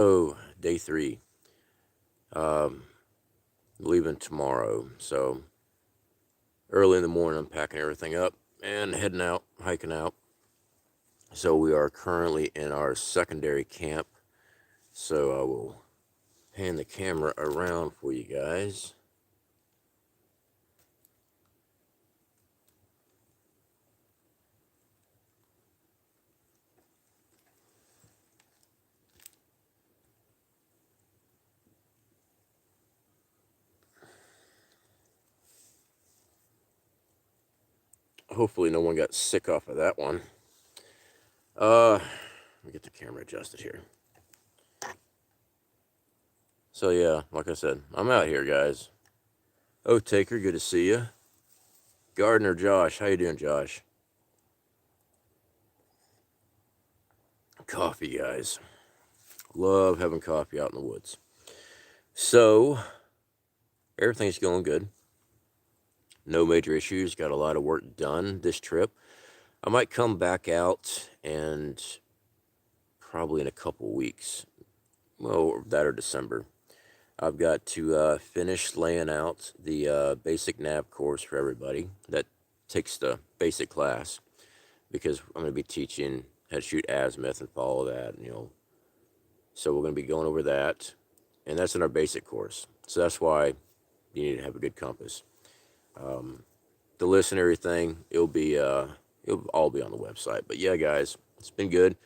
So, day 3. Leaving tomorrow. So, early in the morning, I'm packing everything up and heading out, hiking out. So, we are currently in our secondary camp. So, I will pan the camera around for you guys. Hopefully no one got sick off of that one. Let me get the camera adjusted here. So yeah, like I said, I'm out here, guys. Oh, Taker, good to see you. Gardner Josh, how you doing, Josh? Coffee, guys. Love having coffee out in the woods. So, everything's going good. No major issues. Got a lot of work done this trip. I might come back out and probably in a couple weeks. Well, that or December. I've got to finish laying out the basic nav course for everybody that takes the basic class, because I'm going to be teaching how to shoot azimuth and follow that, So we're going to be going over that, and that's in our basic course. So that's why you need to have a good compass. The list and everything, it'll all be on the website. But yeah, guys, it's been good.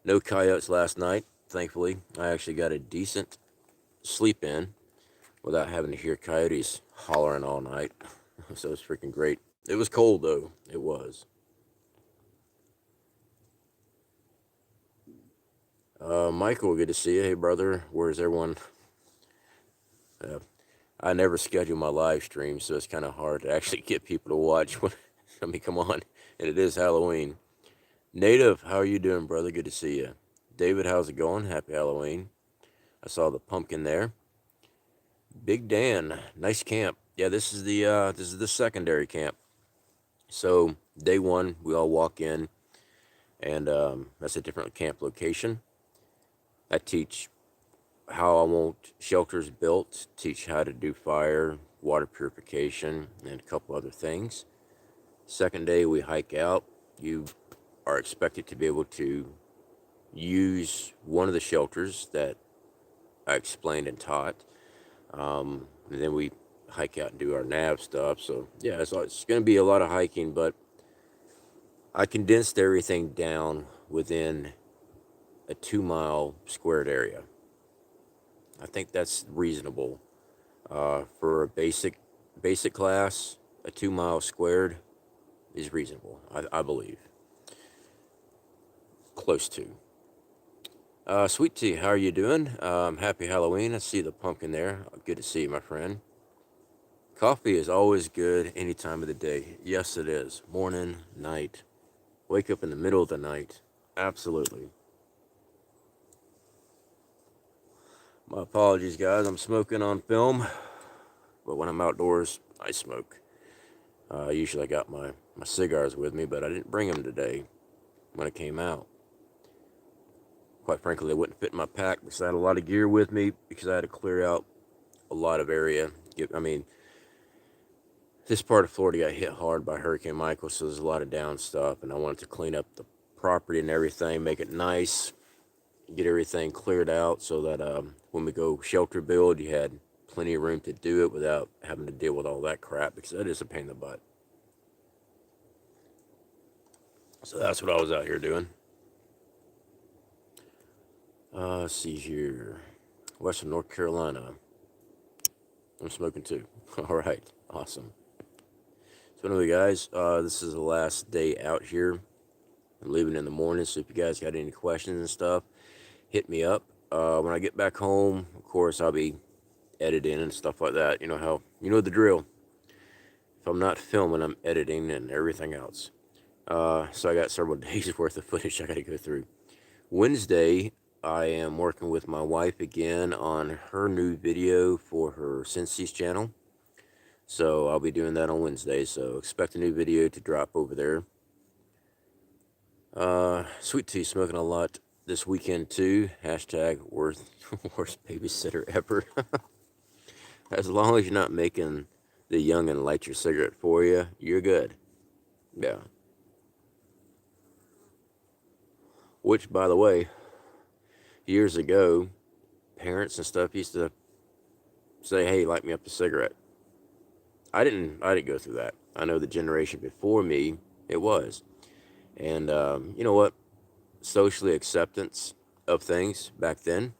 No coyotes last night, thankfully. I actually got a decent sleep in without having to hear coyotes hollering all night. So it's freaking great. It was cold though. It was. Michael, good to see you. Hey, brother. Where's everyone? I never schedule my live stream, so it's kind of hard to actually get people to watch. I mean, come on. And it is Halloween. Native, how are you doing, brother? Good to see you. David, how's it going? Happy Halloween. I saw the pumpkin there. Big Dan, nice camp. Yeah, this is the secondary camp. So day 1, we all walk in, and that's a different camp location. I teach how I want shelters built, teach how to do fire, water purification, and a couple other things. Second day, we hike out. You are expected to be able to use one of the shelters that I explained and taught. And then we hike out and do our nav stuff. So yeah, it's going to be a lot of hiking, but I condensed everything down within a 2-mile squared area. I think that's reasonable for a basic class. A 2-mile squared is reasonable, I believe. Close to. Sweet Tea, how are you doing? Happy Halloween. I see the pumpkin there. Good to see you, my friend. Coffee is always good any time of the day. Yes, it is. Morning, night. Wake up in the middle of the night. Absolutely. My apologies, guys. I'm smoking on film, but when I'm outdoors, I smoke. Usually I got my cigars with me, but I didn't bring them today when I came out. Quite frankly, they wouldn't fit in my pack because I had a lot of gear with me because I had to clear out a lot of area. I mean, this part of Florida got hit hard by Hurricane Michael, so there's a lot of down stuff, and I wanted to clean up the property and everything, make it nice, get everything cleared out so that when we go shelter build, you had plenty of room to do it without having to deal with all that crap, because that is a pain in the butt. So that's what I was out here doing. Let's see here. Western North Carolina. I'm smoking too. All right. Awesome. So anyway, guys, this is the last day out here. I'm leaving in the morning, so if you guys got any questions and stuff, hit me up. When I get back home, of course, I'll be editing and stuff like that. You know the drill. If I'm not filming, I'm editing and everything else. So I got several days worth of footage I got to go through. Wednesday, I am working with my wife again on her new video for her Sensei's channel. So I'll be doing that on Wednesday. So expect a new video to drop over there. Sweet Tea, smoking a lot this weekend too. Hashtag worst babysitter ever. As long as you're not making the youngin' light your cigarette for you, you're good. Yeah. Which, by the way, years ago, parents and stuff used to say, "Hey, light me up a cigarette." I didn't go through that. I know the generation before me, it was. And you know what? Socially acceptance of things back then,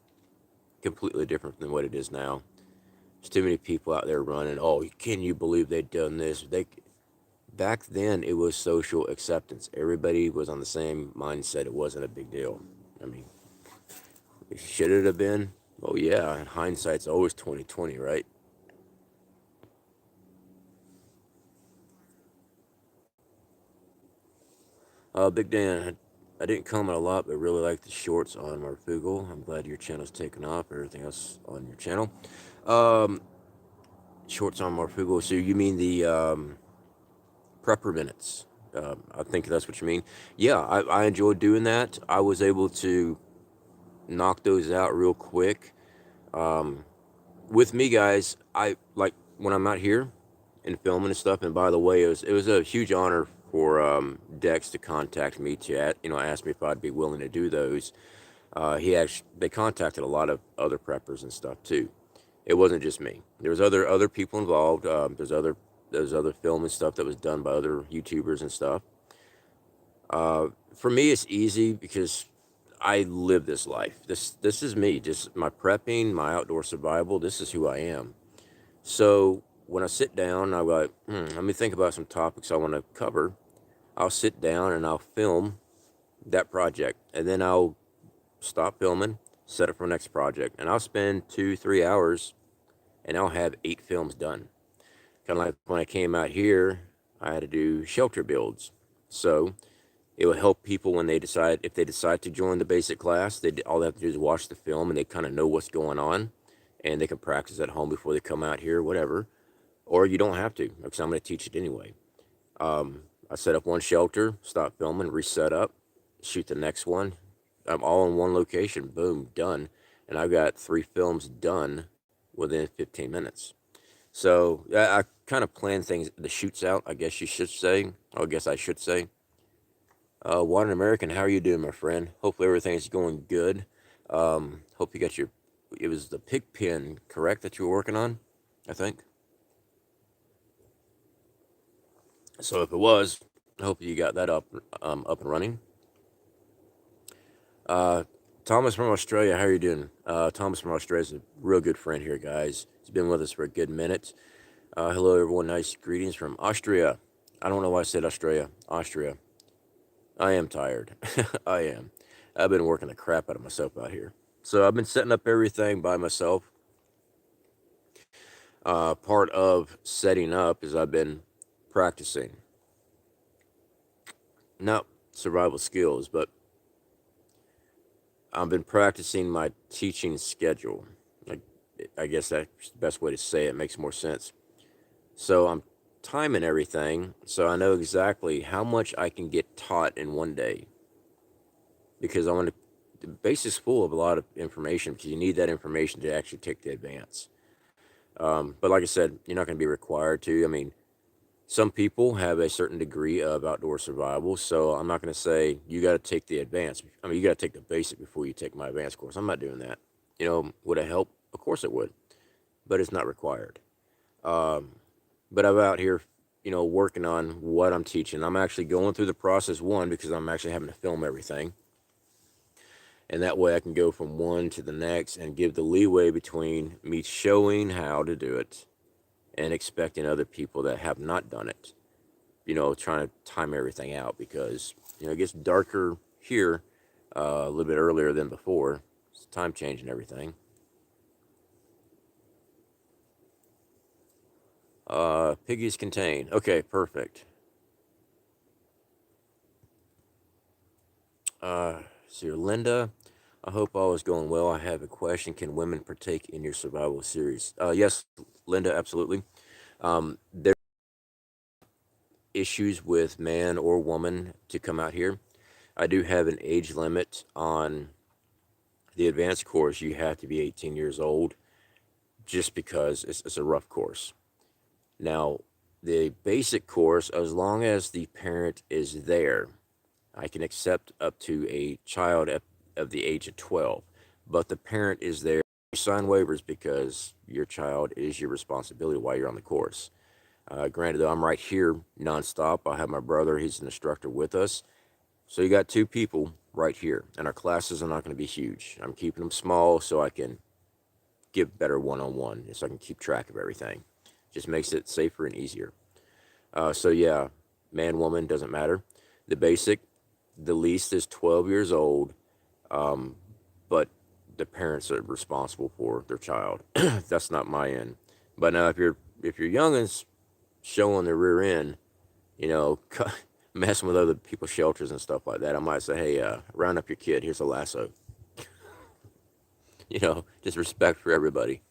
completely different than what it is now. There's too many people out there running. Oh, can you believe they'd done this? Back then it was social acceptance. Everybody was on the same mindset. It wasn't a big deal. I mean, should it have been? Oh yeah. Hindsight's always 2020, right? Big Dan, I didn't comment a lot, but really like the shorts on Marfugal. I'm glad your channel's taken off. Everything else on your channel. Um, Shorts on Marfugal. So you mean the prepper minutes? I think that's what you mean. Yeah, I enjoyed doing that. I was able to knock those out real quick. Um, with me, guys, I like when I'm out here and filming and stuff. And by the way, it was a huge honor for Dex to contact me to ask me if I'd be willing to do those. They contacted a lot of other preppers and stuff too. It wasn't just me. There was other people involved. There's other film and stuff that was done by other YouTubers and stuff. For me, it's easy because I live this life. This is me. Just my prepping, my outdoor survival. This is who I am. So when I sit down, I'm like, let me think about some topics I want to cover. I'll sit down and I'll film that project, and then I'll stop filming, set up for the next project, and I'll spend 2-3 hours, and I'll have 8 films done. Kind of like when I came out here, I had to do shelter builds. So it will help people when if they decide to join the basic class, all they have to do is watch the film and they kind of know what's going on, and they can practice at home before they come out here, whatever. Or you don't have to, because I'm going to teach it anyway. I set up one shelter, stop filming, reset up, shoot the next one. I'm all in one location, boom, done. And I've got 3 films done within 15 minutes. So I kind of plan things, the shoots out, I guess you should say. I guess I should say. Water American, how are you doing, my friend? Hopefully everything's going good. Hope you got it was the pig pen, correct, that you were working on, I think. So if it was, I hope you got that up and running. Uh, Thomas from Australia, how are you doing? Thomas from Australia is a real good friend here, guys. He's been with us for a good minute. Hello, everyone. Nice greetings from Austria. I don't know why I said Australia. Austria. I am tired. I am. I've been working the crap out of myself out here. So I've been setting up everything by myself. Part of setting up is I've been practicing. Not survival skills, but I've been practicing my teaching schedule. Like, I guess that's the best way to say it. Makes more sense. So I'm timing everything so I know exactly how much I can get taught in one day. Because I want to, the base is full of a lot of information because you need that information to actually take the advance. But like I said, you're not going to be required to. I mean, some people have a certain degree of outdoor survival, so I'm not going to say you got to take the advanced. I mean, you got to take the basic before you take my advanced course. I'm not doing that. Would it help? Of course it would, but it's not required. Um, but I'm out here, working on what I'm teaching. I'm actually going through the process one because I'm actually having to film everything. And that way I can go from one to the next and give the leeway between me showing how to do it and expecting other people that have not done it, trying to time everything out because, it gets darker here a little bit earlier than before. It's time change and everything. Piggies contain. Okay, perfect. So Linda, I hope all is going well. I have a question. Can women partake in your survival series? Yes, Linda, absolutely. There are issues with man or woman to come out here. I do have an age limit on The advanced course, you have to be 18 years old just because it's a rough course. Now, the basic course, as long as the parent is there, I can accept up to a child of the age of 12, but the parent is there. You sign waivers because your child is your responsibility while you're on the course. Granted, though, I'm right here nonstop. I have my brother, he's an instructor with us. So you got two people right here, and our classes are not going to be huge. I'm keeping them small so I can give better one-on-one, so I can keep track of everything. Just makes it safer and easier. So yeah, man, woman, doesn't matter. The basic, the least is 12 years old, but the parents are responsible for their child. That's not my end. But now if you're young and showing their rear end, you know, messing with other people's shelters and stuff like that, I might say, hey, round up your kid. Here's a lasso. You know, just respect for everybody.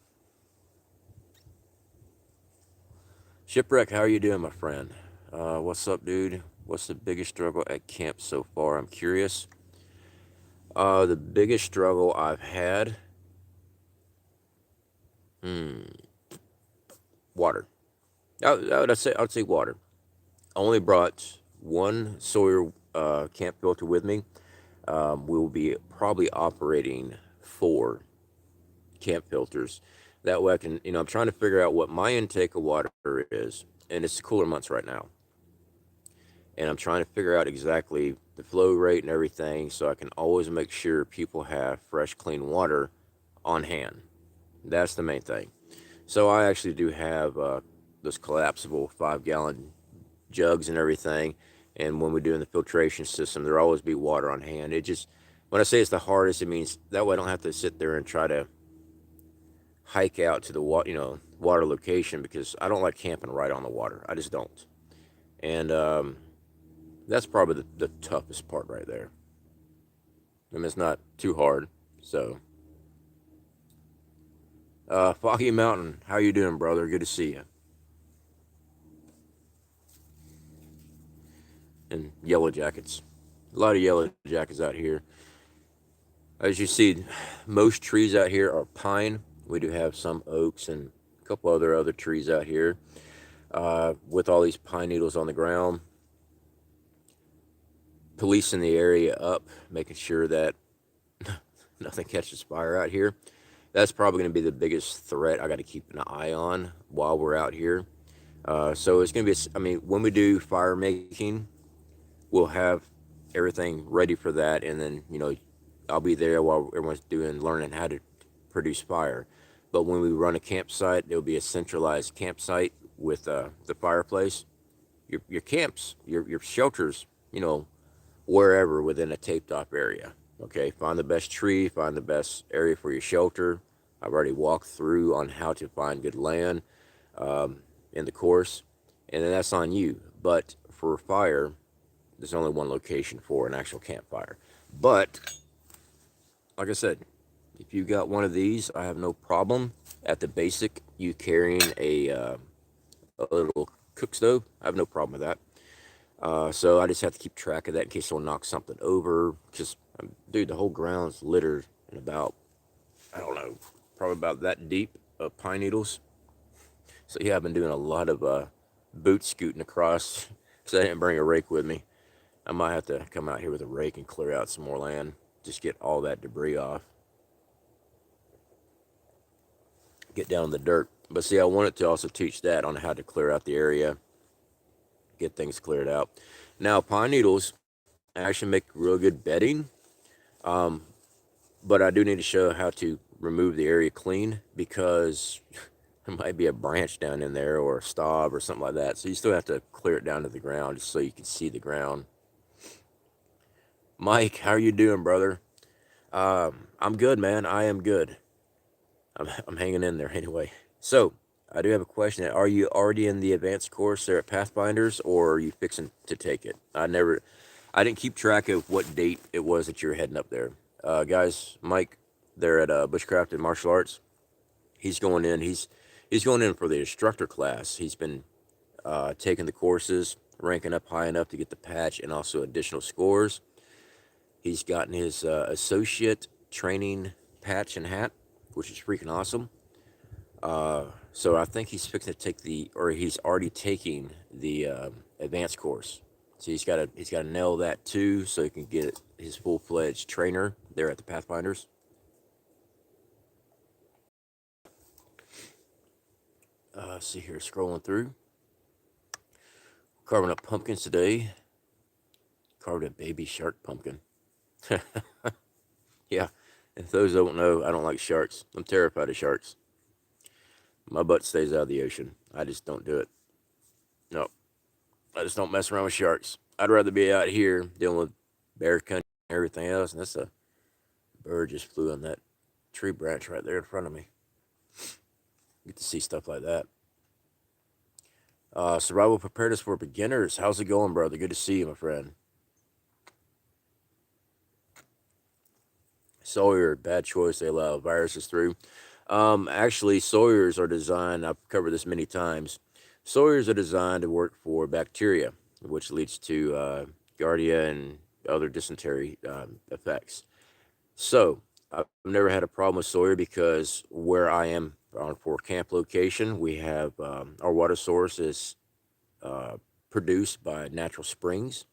Shipwreck, how are you doing, my friend? What's up, dude? What's the biggest struggle at camp so far? I'm curious. The biggest struggle I've had, water. I'd say water. I only brought one Sawyer camp filter with me. We'll be probably operating 4 camp filters. That way I can, I'm trying to figure out what my intake of water is, and it's cooler months right now. And I'm trying to figure out exactly the flow rate and everything so I can always make sure people have fresh, clean water on hand. That's the main thing. So I actually do have those collapsible 5-gallon jugs and everything. And when we're doing the filtration system, there'll always be water on hand. It just, when I say it's the hardest, it means that way I don't have to sit there and try to hike out to the water location, because I don't like camping right on the water. I just don't. And that's probably the toughest part right there. I mean, it's not too hard. So, Foggy Mountain, how you doing, brother? Good to see you. And yellow jackets. A lot of yellow jackets out here. As you see, most trees out here are pine. We do have some oaks and a couple other trees out here. With all these pine needles on the ground, policing the area up, making sure that nothing catches fire out here. That's probably going to be the biggest threat I got to keep an eye on while we're out here. So it's going to be, when we do fire making, we'll have everything ready for that. And then, I'll be there while everyone's learning how to produce fire. But when we run a campsite, there'll be a centralized campsite with the fireplace. Your camps, your shelters, wherever within a taped off area. Okay, find the best tree, find the best area for your shelter. I've already walked through on how to find good land in the course, and then that's on you. But for fire, there's only one location for an actual campfire. But like I said, if you got one of these, I have no problem. At the basic, you carrying a little cook stove, I have no problem with that. So I just have to keep track of that in case someone knocks something over. Just, dude, the whole ground's littered in about, I don't know, probably about that deep of pine needles. So yeah, I've been doing a lot of boot scooting across because I didn't bring a rake with me. I might have to come out here with a rake and clear out some more land. Just get all that debris off. Get down in the dirt. But see, I wanted to also teach that on how to clear out the area. Get things cleared out. Now, pine needles actually make real good bedding. But I do need to show how to remove the area clean, because there might be a branch down in there or a stub or something like that. So you still have to clear it down to the ground just so you can see the ground. Mike, how are you doing, brother? I'm good, man. I am good. I'm hanging in there anyway. So, I do have a question. Are you already in the advanced course there at Pathfinders, or are you fixing to take it? I didn't keep track of what date it was that you were heading up there. Guys, Mike, there at Bushcraft and Martial Arts, he's going in. He's going in for the instructor class. He's been taking the courses, ranking up high enough to get the patch and also additional scores. He's gotten his associate training patch and hat, which is freaking awesome. So I think he's fixing to take he's already taking the advanced course. So he's got to nail that too, so he can get his full-fledged trainer there at the Pathfinders. See here, scrolling through, carving up pumpkins today. Carved a baby shark pumpkin. Yeah, if those don't know, I don't like sharks. I'm terrified of sharks. My butt stays out of the ocean. I just don't do it. No, I just don't mess around with sharks. I'd rather be out here dealing with bear country and everything else. And that's a bird just flew on that tree branch right there in front of me. Get to see stuff like that. Survival preparedness for beginners. How's it going, brother? Good to see you, my friend. Sawyer, bad choice. They allow viruses through. Actually, Sawyers are designed, I've covered this many times. Sawyers are designed to work for bacteria, which leads to Giardia and other dysentery effects. So, I've never had a problem with Sawyer because where I am for camp location, we have our water source is produced by natural springs.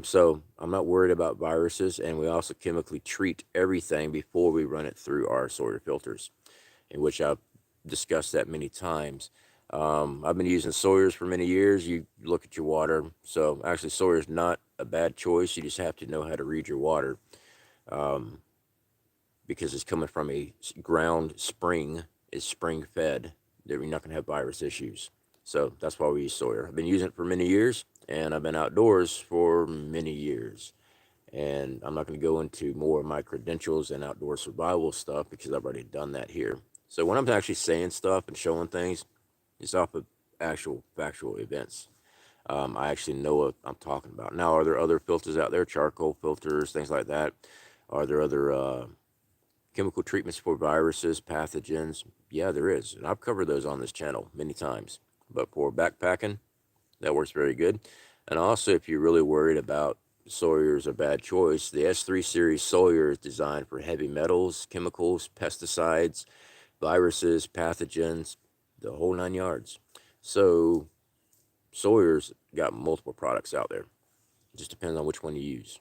So I'm not worried about viruses, and we also chemically treat everything before we run it through our Sawyer filters, in which I've discussed that many times. I've been using Sawyers for many years. You look at your water. So actually, Sawyer's not a bad choice. You just have to know how to read your water, because it's coming from a ground spring. It's spring fed. You're not going to have virus issues. So that's why we use Sawyer. I've been using it for many years, and I've been outdoors for many years. And I'm not going to go into more of my credentials and outdoor survival stuff because I've already done that here. So when I'm actually saying stuff and showing things, it's off of actual factual events. I actually know what I'm talking about. Now, are there other filters out there, charcoal filters, things like that? Are there other chemical treatments for viruses, pathogens? Yeah, there is. And I've covered those on this channel many times. But for backpacking, that works very good. And also, if you're really worried about Sawyer's a bad choice, the S3 series Sawyer is designed for heavy metals, chemicals, pesticides, viruses, pathogens, the whole 9 yards. So Sawyer's got multiple products out there. It just depends on which one you use.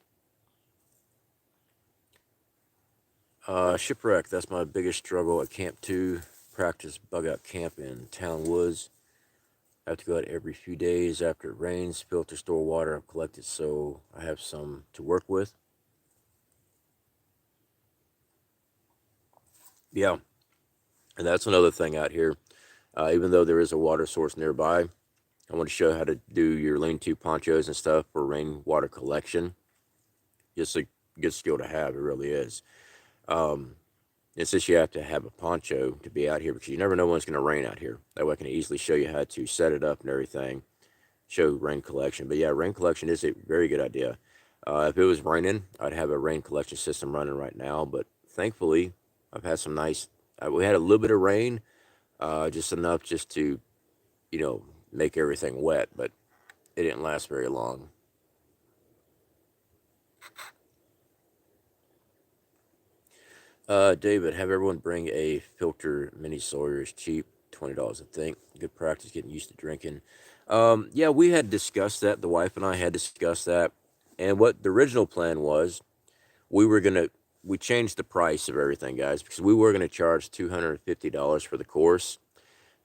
Shipwreck, that's my biggest struggle at Camp 2. Practice bug out camp in town woods. I have to go out every few days after it rains, filter, store water I've collected, so I have some to work with. Yeah, and that's another thing out here. Even though there is a water source nearby, I want to show how to do your lean-to ponchos and stuff for rainwater collection. Just a good skill to have, it really is. And since you have to have a poncho to be out here, because you never know when it's going to rain out here. That way I can easily show you how to set it up and everything, show rain collection. But yeah, rain collection is a very good idea. If it was raining, I'd have a rain collection system running right now. But thankfully, I've had some nice, we had a little bit of rain, just enough just to, make everything wet. But it didn't last very long. David, have everyone bring a filter. Mini Sawyer is cheap, $20, I think. Good practice getting used to drinking. Yeah, we had discussed that. The wife and I had discussed that. And what the original plan was, we changed the price of everything, guys, because we were gonna charge $250 for the course,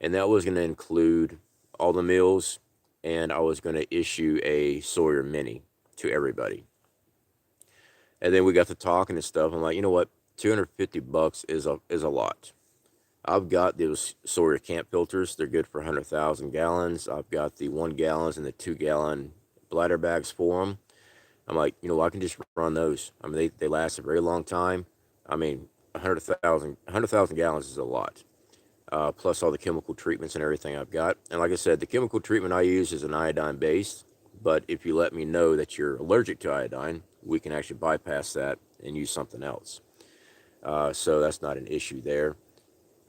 and that was gonna include all the meals, and I was gonna issue a Sawyer Mini to everybody. And then we got to talking and stuff. I'm like, you know what? $250 is a lot. I've got those Sawyer camp filters. They're good for 100,000 gallons. I've got the 1 gallons and the 2-gallon bladder bags for them. I'm like, I can just run those. I mean, they last a very long time. I mean, 100,000 gallons is a lot. Plus all the chemical treatments and everything I've got. And like I said, the chemical treatment I use is an iodine based. But if you let me know that you're allergic to iodine, we can actually bypass that and use something else. So that's not an issue there.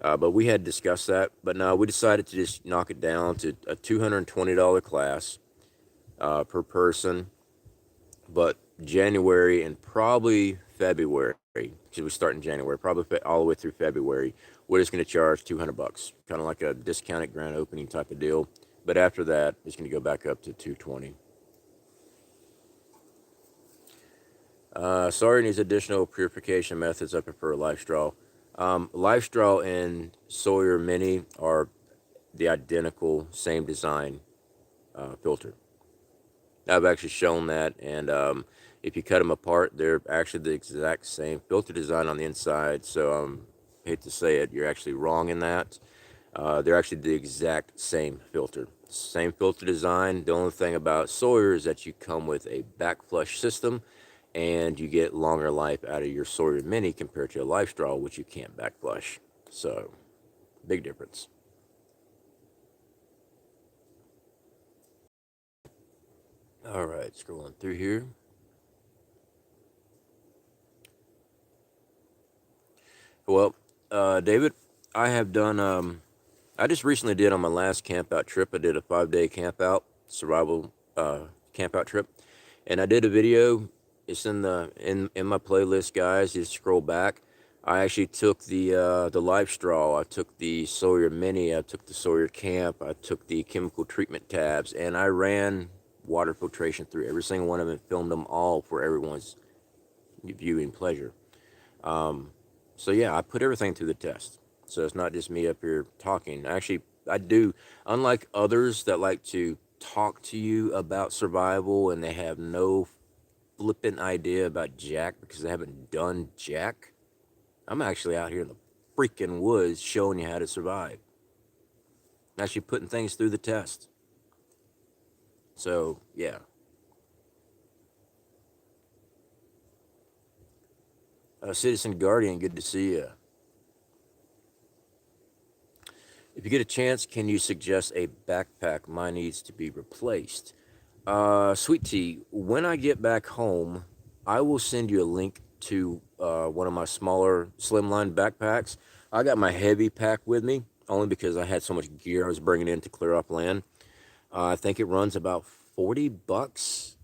But we had discussed that. But no, we decided to just knock it down to a $220 class per person. But January and probably February, because we start in January, probably all the way through February. We're just going to charge $200, kind of like a discounted grand opening type of deal. But after that, it's going to go back up to $220. Sawyer needs additional purification methods. I prefer LifeStraw. LifeStraw and Sawyer Mini are the identical, same design filter. I've actually shown that, and if you cut them apart, they're actually the exact same filter design on the inside. So hate to say it, you're actually wrong in that. They're actually the exact same filter design. The only thing about Sawyer is that you come with a back flush system, and you get longer life out of your Sawyer Mini compared to a LifeStraw, which you can't back flush. So big difference. All right, scrolling through here. Well, David, I have done, I just recently did on my last camp out trip, I did a 5-day camp out, survival camp out trip. And I did a video. It's in my playlist, guys. You scroll back. I actually took the LifeStraw. I took the Sawyer Mini. I took the Sawyer Camp. I took the chemical treatment tabs, and I ran water filtration through every single one of them and filmed them all for everyone's viewing pleasure. So yeah, I put everything through the test. So it's not just me up here talking. Actually, I do, unlike others that like to talk to you about survival and they have no flippant idea about Jack because they haven't done Jack. I'm actually out here in the freaking woods showing you how to survive. Actually putting things through the test. So, yeah. Citizen Guardian, good to see you. If you get a chance, can you suggest a backpack? Mine needs to be replaced. Sweet Tea, when I get back home, I will send you a link to one of my smaller slimline backpacks. I got my heavy pack with me, only because I had so much gear I was bringing in to clear up land. I think it runs about $40,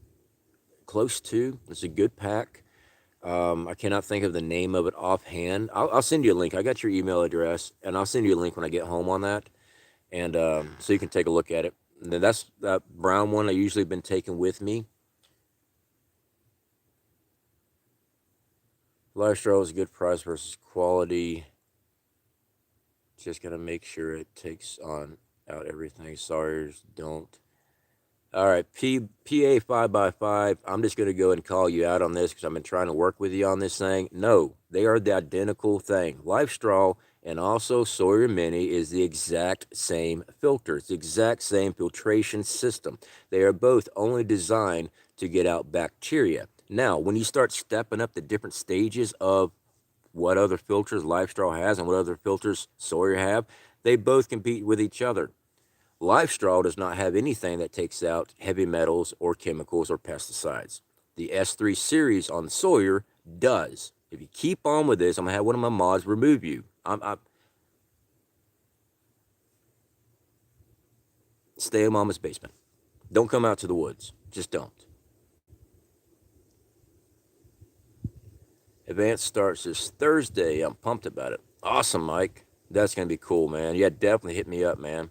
close to. It's a good pack. I cannot think of the name of it offhand. I'll send you a link. I got your email address, and I'll send you a link when I get home on that, and so you can take a look at it. And then that's that brown one I usually been taking with me. LifeStraw is a good price versus quality. Just gonna make sure it takes on out everything. Sawyers don't. All right, PA 5x5. I'm just gonna go and call you out on this because I've been trying to work with you on this thing. No, they are the identical thing. LifeStraw and also Sawyer Mini is the exact same filter. It's the exact same filtration system. They are both only designed to get out bacteria. Now, when you start stepping up the different stages of what other filters LifeStraw has and what other filters Sawyer have, they both compete with each other. LifeStraw does not have anything that takes out heavy metals or chemicals or pesticides. The S3 series on Sawyer does. If you keep on with this, I'm going to have one of my mods remove you. Stay in Mama's basement. Don't come out to the woods. Just don't. Advance starts this Thursday. I'm pumped about it. Awesome, Mike. That's going to be cool, man. Yeah, definitely hit me up, man.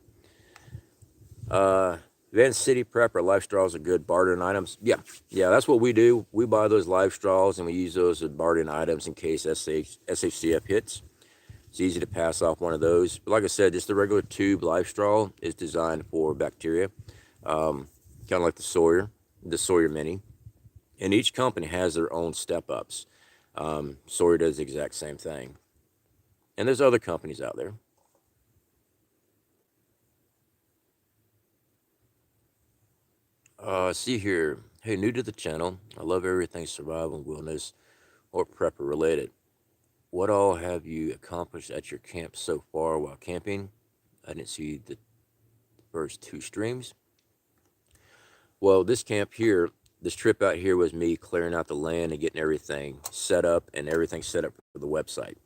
Advanced City Prepper LifeStraws are good bartering items. Yeah, that's what we do. We buy those LifeStraws and we use those as bartering items in case SHTF hits. It's easy to pass off one of those. But like I said, just the regular tube LifeStraw is designed for bacteria, kind of like the Sawyer Mini. And each company has their own step-ups. Sawyer does the exact same thing. And there's other companies out there. See here. Hey, new to the channel. I love everything survival and wilderness or prepper related. What all have you accomplished at your camp so far while camping? I didn't see the first 2 streams. Well, this camp here, this trip out here was me clearing out the land and getting everything set up and everything set up for the website.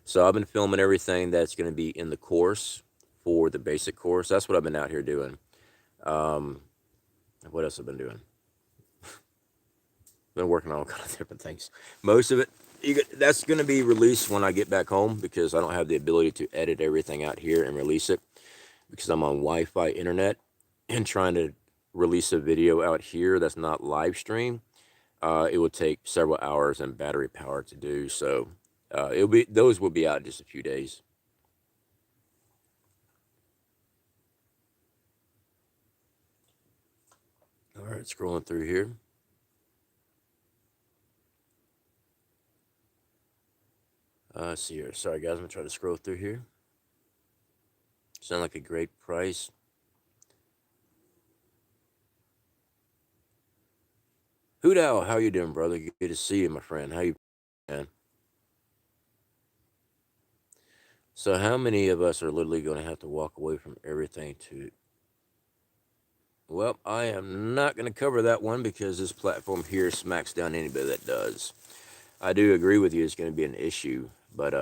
So I've been filming everything that's going to be in the course for the basic course. That's what I've been out here doing. What else have I been doing? Been working on all kinds of different things. Most of it That's going to be released when I get back home, because I don't have the ability to edit everything out here and release it, because I'm on Wi-Fi internet, and trying to release a video out here that's not live stream, it would take several hours and battery power to do. So those will be out in just a few days. All right, scrolling through here. Let's see here. Sorry, guys. I'm going to try to scroll through here. Sound like a great price. Hoodow, how you doing, brother? Good to see you, my friend. How you, man? So how many of us are literally going to have to walk away from everything to... Well, I am not going to cover that one, because this platform here smacks down anybody that does. I do agree with you, it's going to be an issue. But,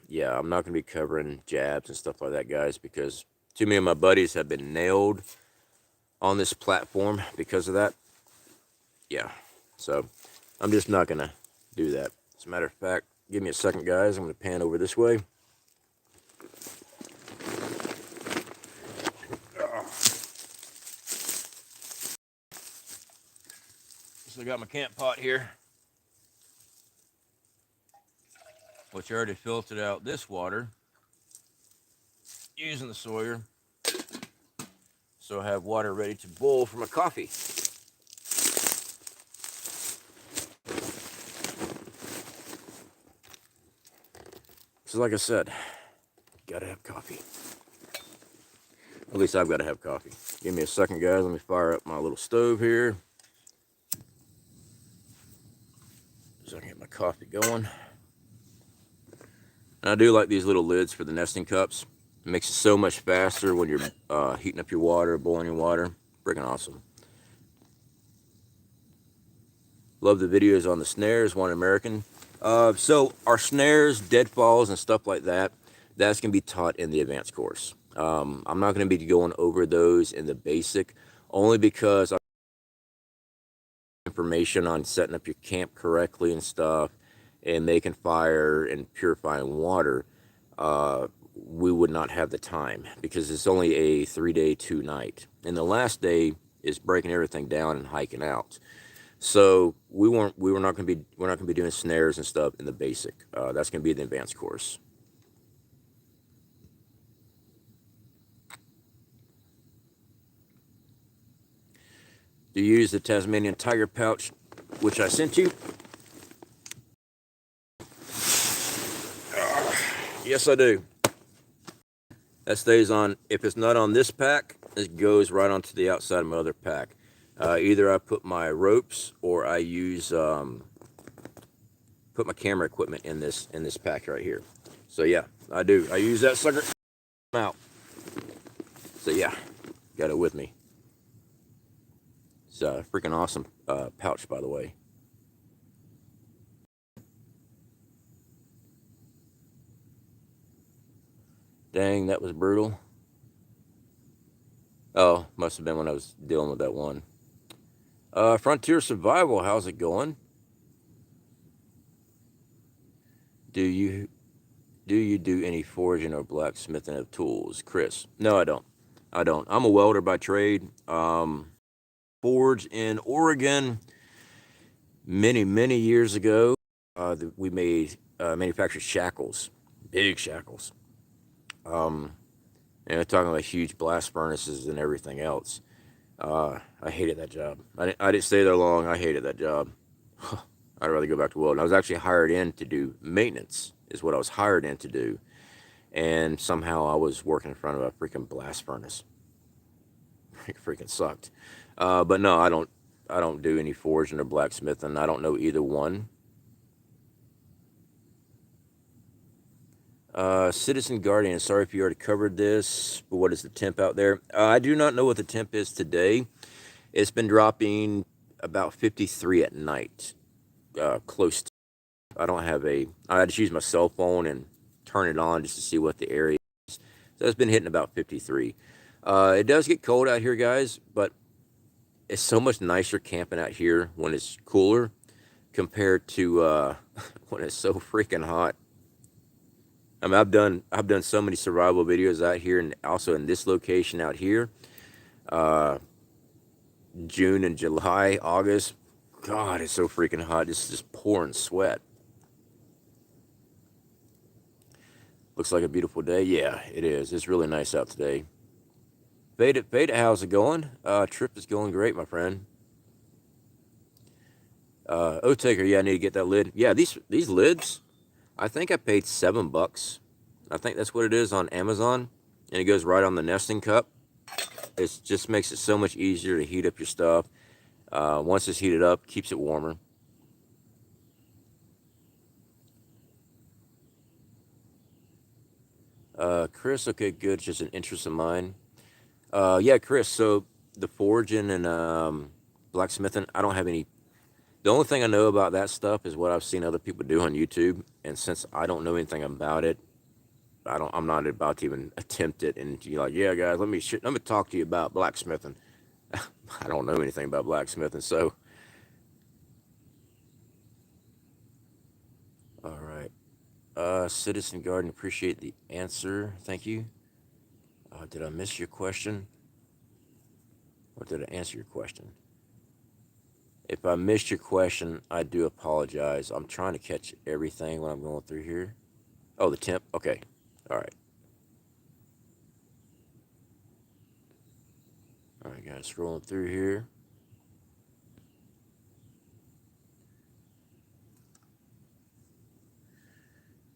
yeah, I'm not going to be covering jabs and stuff like that, guys, because too many of my buddies have been nailed on this platform because of that. Yeah, so I'm just not going to do that. As a matter of fact, give me a second, guys. I'm going to pan over this way. So I got my camp pot here, which I already filtered out this water using the Sawyer. So I have water ready to boil for my coffee. So like I said, gotta have coffee. At least I've got to have coffee. Give me a second, guys. Let me fire up my little stove here, so I can get my coffee going. And I do like these little lids for the nesting cups. It makes it so much faster when you're heating up your water, boiling your water. Freaking awesome. Love the videos on the snares, One American. So our snares, deadfalls, and stuff like that, that's going to be taught in the advanced course. I'm not going to be going over those in the basic, only because I have information on setting up your camp correctly and stuff, and making fire and purifying water. We would not have the time, because it's only a 3-day, 2-night, and the last day is breaking everything down and hiking out. So we're not going to be doing snares and stuff in the basic. That's going to be the advanced course. Do you use the Tasmanian tiger pouch, which I sent you? Yes, I do. That stays on. If it's not on this pack, it goes right onto the outside of my other pack. Either I put my ropes, or I use put my camera equipment in this pack right here. So yeah, I do. I use that sucker out. So yeah, got it with me. It's a freaking awesome pouch, by the way. Dang, that was brutal. Oh, must have been when I was dealing with that one. Frontier Survival, how's it going? Do you do any forging or blacksmithing of tools, Chris? No, I don't. I'm a welder by trade. Forged in Oregon many years ago. We manufactured shackles, big shackles. And we're talking about huge blast furnaces and everything else. I hated that job. I didn't stay there long. I hated that job. I'd rather go back to welding. I was actually hired in to do maintenance, is what I was hired in to do. And somehow I was working in front of a freaking blast furnace. It freaking sucked. But no, I don't do any forging or blacksmithing. I don't know either one. Citizen Guardian, sorry if you already covered this, but what is the temp out there? I do not know what the temp is today. It's been dropping about 53 at night, close to. I had to use my cell phone and turn it on just to see what the area is. So it's been hitting about 53. It does get cold out here, guys, but it's so much nicer camping out here when it's cooler, compared to when it's so freaking hot. I mean, I've done so many survival videos out here, and also in this location out here. Uh, June and July, August. God, it's so freaking hot. It's just pouring sweat. Looks like a beautiful day. Yeah, it is. It's really nice out today. Veda, how's it going? Trip is going great, my friend. Taker, yeah, I need to get that lid. Yeah, these lids, I think I paid $7. I think that's what it is on Amazon, and it goes right on the nesting cup. It just makes it so much easier to heat up your stuff. Once it's heated up, keeps it warmer. Chris, okay, good. Just an interest of mine. Yeah, Chris. So the forging and blacksmithing, I don't have any. The only thing I know about that stuff is what I've seen other people do on YouTube, and since I don't know anything about it, I'm not about to even attempt it. And you're like, yeah, guys, let me talk to you about blacksmithing. I don't know anything about blacksmithing, so all right. Citizen Garden, appreciate the answer. Thank you. Did I miss your question? Or did I answer your question? If I missed your question, I do apologize. I'm trying to catch everything when I'm going through here. Oh, the temp? Okay. All right. All right, guys, scrolling through here.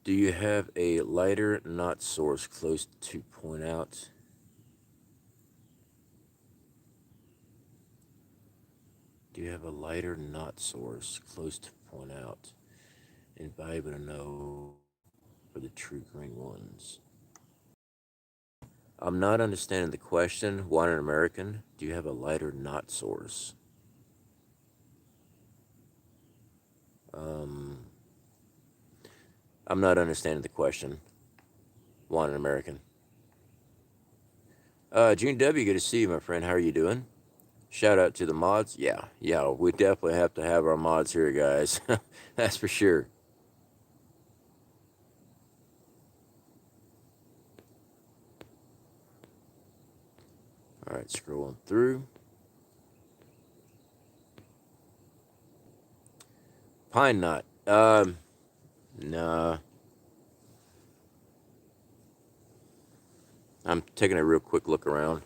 Do you have a lighter knot source close to point out? Do you have a lighter knot source close to point out? Invaluable to know for the true green ones. I'm not understanding the question. Why an American? Do you have a lighter knot source? I'm not understanding the question. Why an American? June W, good to see you, my friend. How are you doing? Shout out to the mods. Yeah, we definitely have to have our mods here, guys. That's for sure. All right, scrolling through. Pine knot. Nah. I'm taking a real quick look around.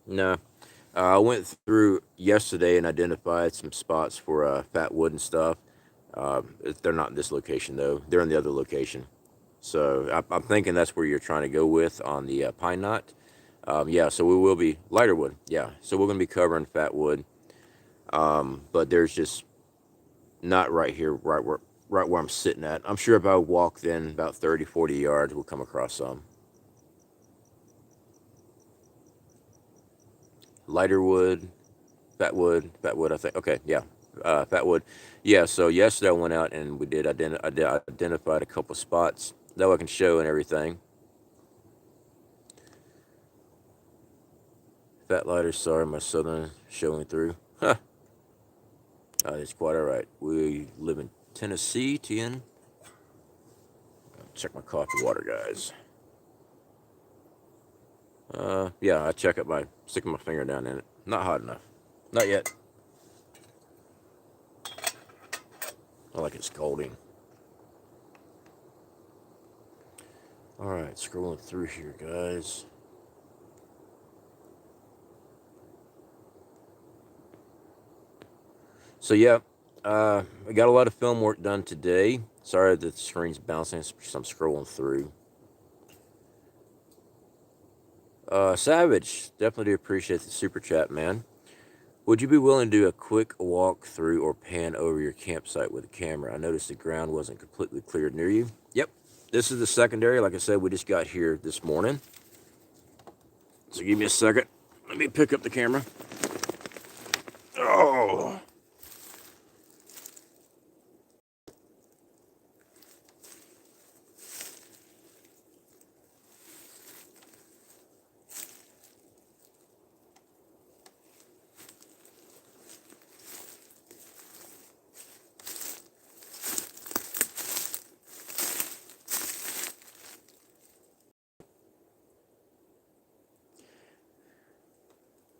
No. I went through yesterday and identified some spots for fat wood and stuff. They're not in this location, though. They're in the other location. So I'm thinking that's where you're trying to go with on the pine knot. Yeah, so we will be lighter wood. Yeah, so we're going to be covering fat wood. But there's just not right here, right where I'm sitting at. I'm sure if I walk then about 30, 40 yards, we'll come across some. Lighter wood, fat wood, I think. Okay, yeah, fat wood. Yeah, so yesterday I went out and we did identified a couple spots that I can show and everything. Fat lighter, sorry, my southern showing through. Huh. It's quite all right. We live in Tennessee, TN. Check my coffee water, guys. Yeah, I check it by sticking my finger down in it. Not hot enough. Not yet. I like it scalding. All right, scrolling through here, guys. So yeah, I got a lot of film work done today. Sorry that the screen's bouncing. I'm scrolling through. Savage, definitely do appreciate the super chat, man. Would you be willing to do a quick walk through or pan over your campsite with a camera? I noticed the ground wasn't completely cleared near you. Yep, this is the secondary. Like I said, we just got here this morning. So give me a second. Let me pick up the camera. Oh.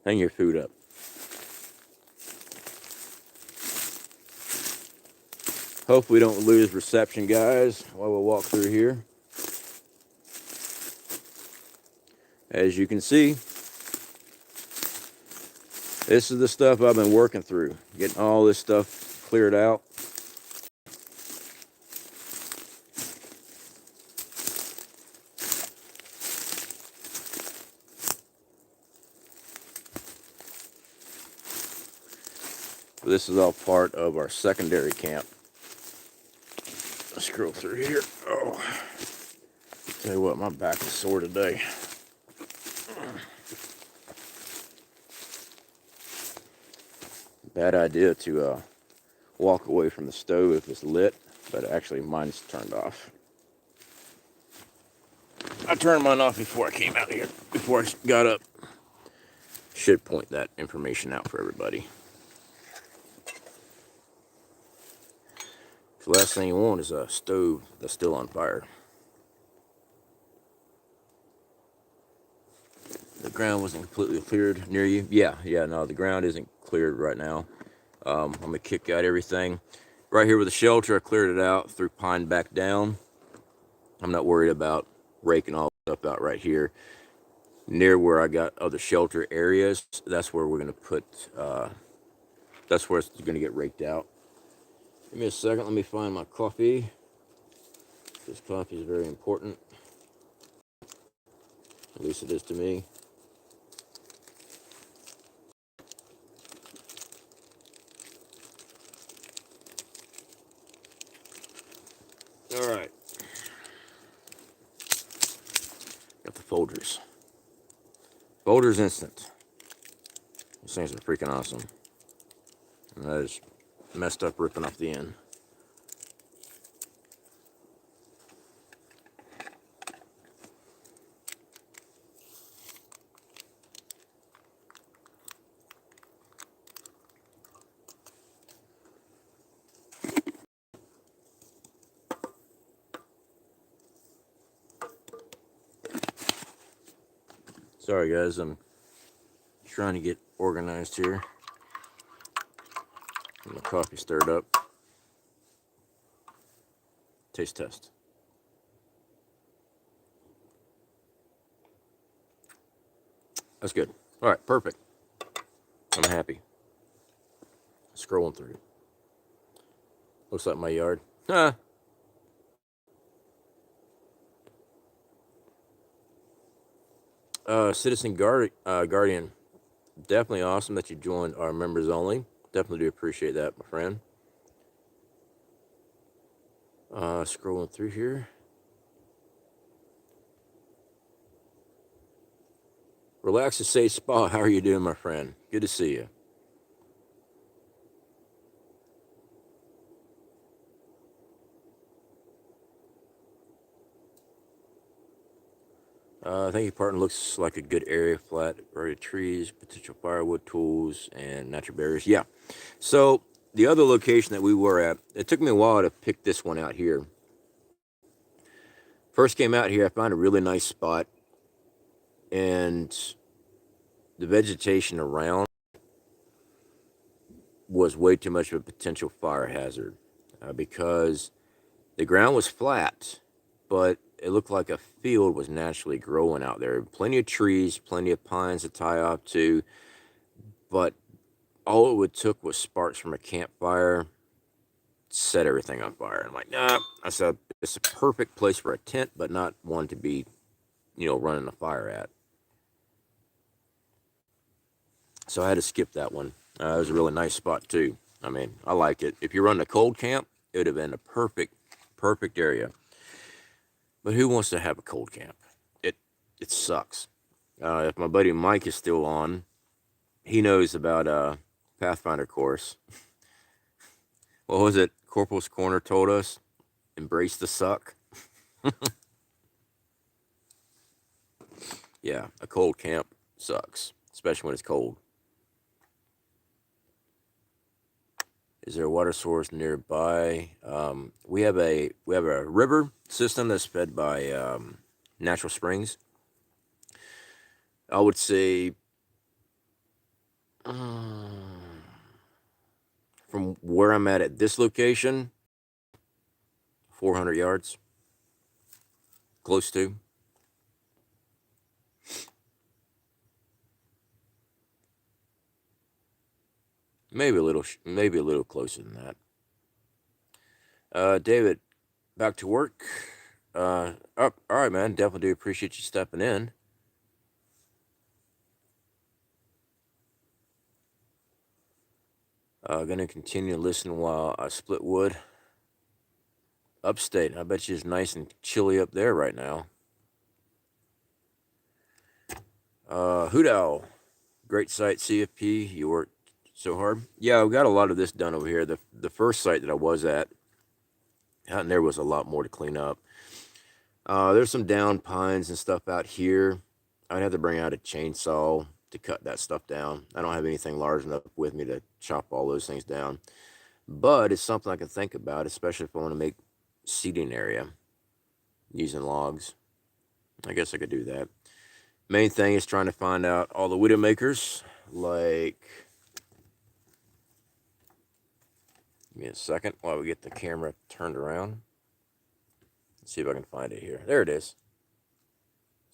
Hang your food up. Hopefully we don't lose reception, guys, while we walk through here. As you can see, this is the stuff I've been working through, getting all this stuff cleared out. This is all part of our secondary camp. Let's scroll through here. Oh, tell you what, my back is sore today. Bad idea to walk away from the stove if it's lit, but actually mine's turned off. I turned mine off before I came out here, before I got up. Should point that information out for everybody. The last thing you want is a stove that's still on fire. The ground wasn't completely cleared near you. Yeah, no, the ground isn't cleared right now. I'm going to kick out everything. Right here with the shelter, I cleared it out, threw pine back down. I'm not worried about raking all the stuff out right here. Near where I got other shelter areas, that's where we're going to put, that's where it's going to get raked out. Give me a second, let me find my coffee. This coffee is very important. At least it is to me. All right. Got the folders. Folders instant. These things are freaking awesome. And that is messed up ripping off the end. Sorry guys, I'm trying to get organized here. Get my coffee stirred up. Taste test. That's good. All right, perfect. I'm happy. Scrolling through. Looks like my yard. Citizen Guardian. Definitely awesome that you joined our members only. Definitely do appreciate that, my friend. Scrolling through here. Relax and Safe Spa. How are you doing, my friend? Good to see you. I think your partner looks like a good area, flat, area trees, potential firewood tools, and natural barriers. Yeah. So the other location that we were at, it took me a while to pick this one out here. First came out here, I found a really nice spot, and the vegetation around was way too much of a potential fire hazard because the ground was flat, but it looked like a field was naturally growing out there. Plenty of trees, plenty of pines to tie off to, but all it would took was sparks from a campfire, set everything on fire. I'm like, nah. I said, it's a perfect place for a tent, but not one to be, running a fire at. So I had to skip that one. It was a really nice spot too. I mean, I liked it. If you're running a cold camp, it would have been a perfect area. But who wants to have a cold camp? It sucks. If my buddy Mike is still on, he knows about Pathfinder course. What was it? Corporal's Corner told us, embrace the suck. Yeah, a cold camp sucks, especially when it's cold. Is there a water source nearby? We have a river system that's fed by natural springs. I would say From where I'm at this location, 400 yards, close to. Maybe a little closer than that. David, back to work. All right, man. Definitely do appreciate you stepping in. Gonna continue to listen while I split wood. Upstate. I bet you it's nice and chilly up there right now. Hoot Owl. Great site, CFP. You worked so hard. Yeah, I've got a lot of this done over here. The first site that I was at, out in there was a lot more to clean up. There's some down pines and stuff out here. I'd have to bring out a chainsaw to cut that stuff down. I don't have anything large enough with me to chop all those things down. But it's something I can think about, especially if I want to make seating area using logs. I guess I could do that. Main thing is trying to find out all the widow makers. Like, give me a second while we get the camera turned around. Let's see if I can find it here. There it is.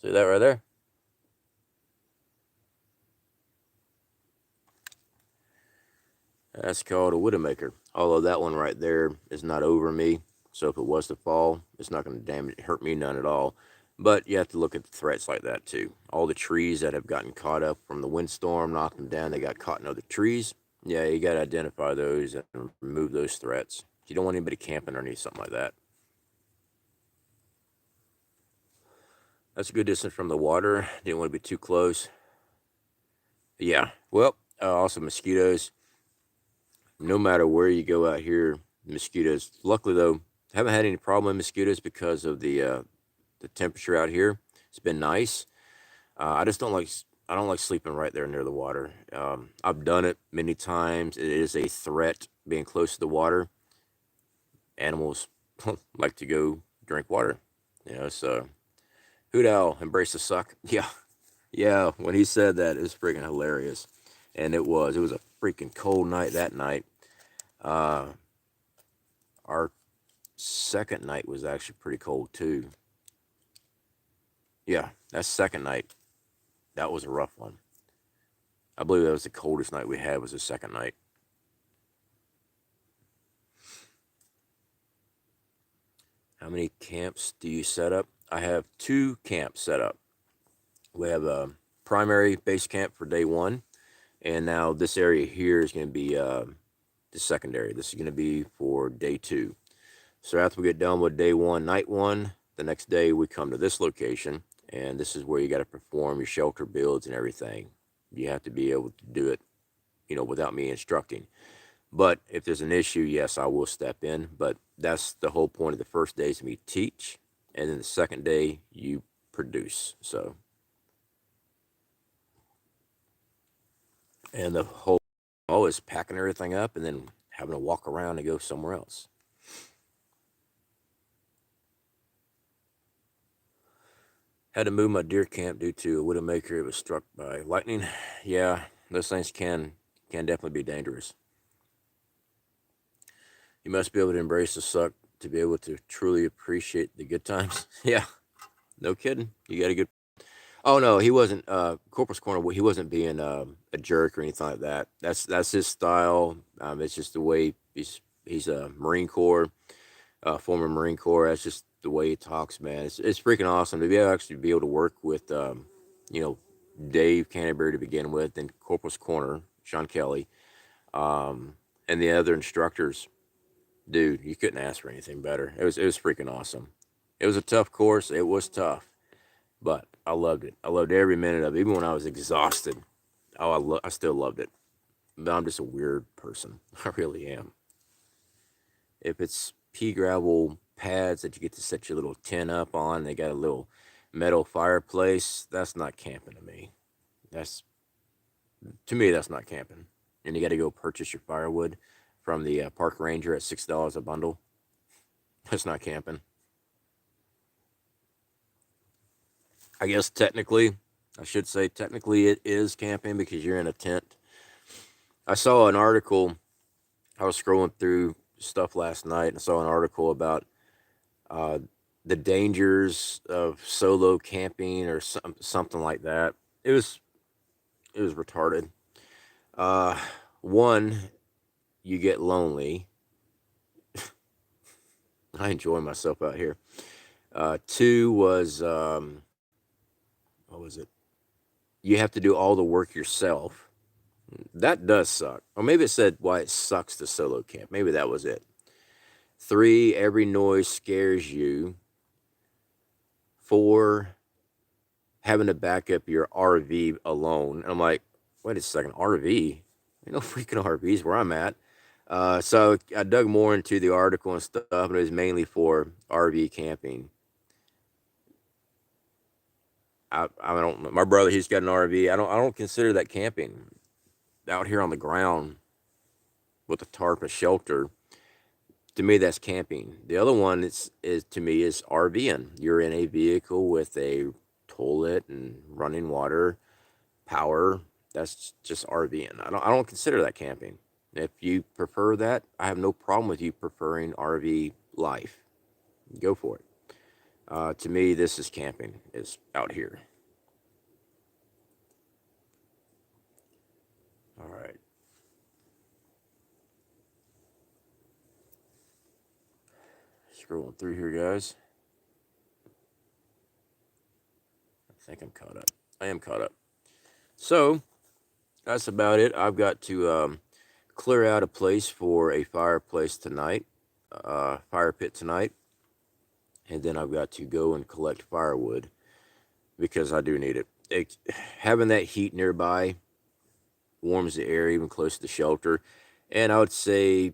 See that right there? That's called a widowmaker. Although that one right there is not over me, so if it was to fall, it's not going to hurt me none at all. But you have to look at the threats like that too. All the trees that have gotten caught up from the windstorm, knocked them down, they got caught in other trees. Yeah, you got to identify those and remove those threats. You don't want anybody camping underneath something like that. That's a good distance from the water. Didn't want to be too close. Yeah, well, also mosquitoes. No matter where you go out here, mosquitoes. Luckily though, haven't had any problem with mosquitoes because of the temperature out here. It's been nice. I just don't like sleeping right there near the water. I've done it many times. It is a threat being close to the water. Animals like to go drink water, so hoot owl, embrace the suck. Yeah, when he said that, it was freaking hilarious. And it was a freaking cold night that night. Our second night was actually pretty cold too. Yeah, that second night, that was a rough one. I believe that was the coldest night we had, was the second night. How many camps do you set up? I have 2 camps set up. We have a primary base camp for day 1, and now this area here is going to be the secondary. This is going to be for day 2. So after we get done with day 1, night 1, the next day we come to this location, and this is where you got to perform your shelter builds and everything. You have to be able to do it, without me instructing. But if there's an issue, yes, I will step in. But that's the whole point of the first day, is me teach, and then the second day you produce. So, and the whole is packing everything up and then having to walk around and go somewhere else. Had to move my deer camp due to a widowmaker. It was struck by lightning. Yeah, those things can definitely be dangerous. You must be able to embrace the suck to be able to truly appreciate the good times. Yeah, no kidding. You got a good. Oh no, he wasn't. Corporal's Corner. He wasn't being a jerk or anything like that. That's his style. It's just the way he's a Marine Corps, former Marine Corps. That's just the way he talks, man. It's freaking awesome to actually be able to work with, Dave Canterbury to begin with, and Corporal's Corner, Sean Kelly, and the other instructors. Dude, you couldn't ask for anything better. It was freaking awesome. It was a tough course. It was tough, but I loved it. I loved every minute of it, even when I was exhausted. Oh, I still loved it. But I'm just a weird person. I really am. If it's pea gravel pads that you get to set your little tent up on, they got a little metal fireplace, that's not camping to me. That's not camping. And you got to go purchase your firewood from the park ranger at $6 a bundle. That's not camping. I guess technically it is camping because you're in a tent. I saw an article. I was scrolling through stuff last night and saw an article about uh, the dangers of solo camping or something like that. It was it was retarded. Uh, One, you get lonely. I enjoy myself out here. Two was what was it? You have to do all the work yourself. That does suck. Or maybe it said why it sucks to solo camp. Maybe that was it. Three, every noise scares you. Four, having to back up your RV alone. And I'm like, wait a second, RV? Ain't no freaking RVs where I'm at. So I dug more into the article and stuff, and it was mainly for RV camping. I don't. My brother, he's got an RV. I don't consider that camping. Out here on the ground with a tarp, a shelter. To me, that's camping. The other one is to me is RVing. You're in a vehicle with a toilet and running water, power. That's just RVing. I don't consider that camping. If you prefer that, I have no problem with you preferring RV life. Go for it. To me, this is camping. Is out here. All right. Scrolling through here, guys. I think I'm caught up. I am caught up. So that's about it. I've got to clear out a place for a fireplace tonight, fire pit tonight, and then I've got to go and collect firewood because I do need it. Having that heat nearby warms the air even close to the shelter, and I would say,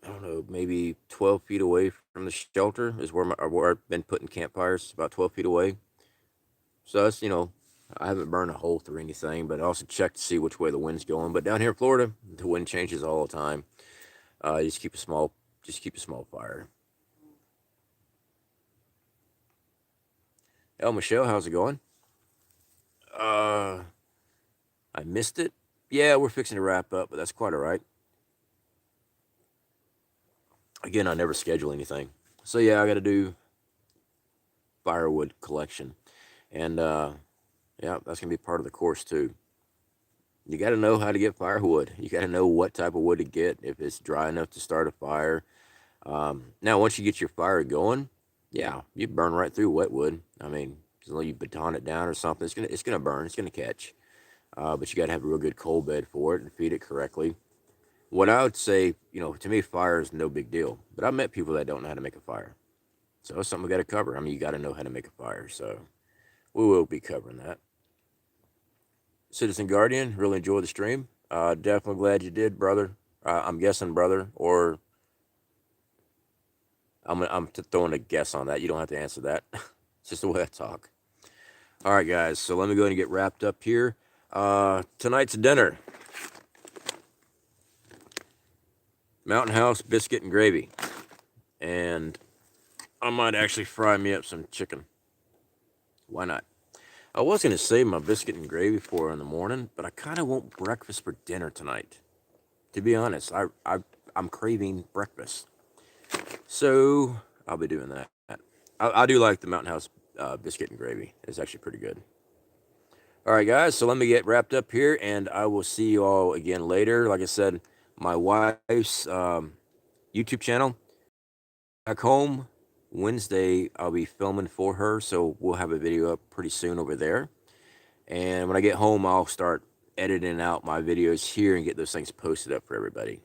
I don't know, maybe 12 feet away from the shelter is where I've been putting campfires, about 12 feet away. So that's, I haven't burned a hole through anything, but I also check to see which way the wind's going. But down here in Florida, the wind changes all the time. Just keep a small fire. Michelle, how's it going? Uh, I missed it. Yeah, we're fixing to wrap up, but that's quite all right. Again, I never schedule anything. So yeah, I got to do firewood collection, and yeah, that's gonna be part of the course too. You got to know how to get firewood. You got to know what type of wood to get if it's dry enough to start a fire. Now, once you get your fire going, yeah, you burn right through wet wood. I mean, as long as you baton it down or something, it's gonna burn. It's gonna catch. But you got to have a real good coal bed for it and feed it correctly. What I would say, to me, fire is no big deal. But I've met people that don't know how to make a fire, so it's something we got to cover. I mean, you got to know how to make a fire. So we will be covering that. Citizen Guardian, really enjoyed the stream. Definitely glad you did, brother. I'm guessing, brother, or I'm throwing a guess on that. You don't have to answer that. It's just the way I talk. All right, guys. So let me go ahead and get wrapped up here. Tonight's dinner: Mountain House biscuit and gravy, and I might actually fry me up some chicken. Why not? I was gonna save my biscuit and gravy for in the morning, but I kind of want breakfast for dinner tonight. To be honest, I'm craving breakfast. So I'll be doing that. I do like the Mountain House biscuit and gravy. It's actually pretty good. All right, guys. So let me get wrapped up here, and I will see you all again later. Like I said, my wife's YouTube channel back home Wednesday. I'll be filming for her, so we'll have a video up pretty soon over there. And when I get home, I'll start editing out my videos here and get those things posted up for everybody.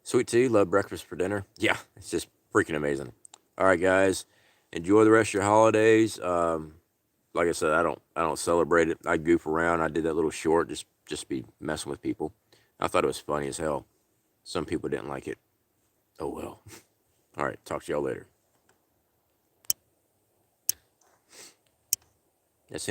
Sweet tea, love breakfast for dinner. Yeah, it's just freaking amazing. All right, guys, enjoy the rest of your holidays. Like I said, I don't celebrate it. I goof around. I did that little short, just be messing with people. I thought it was funny as hell. Some people didn't like it. Oh well. All right, talk to y'all later. As soon as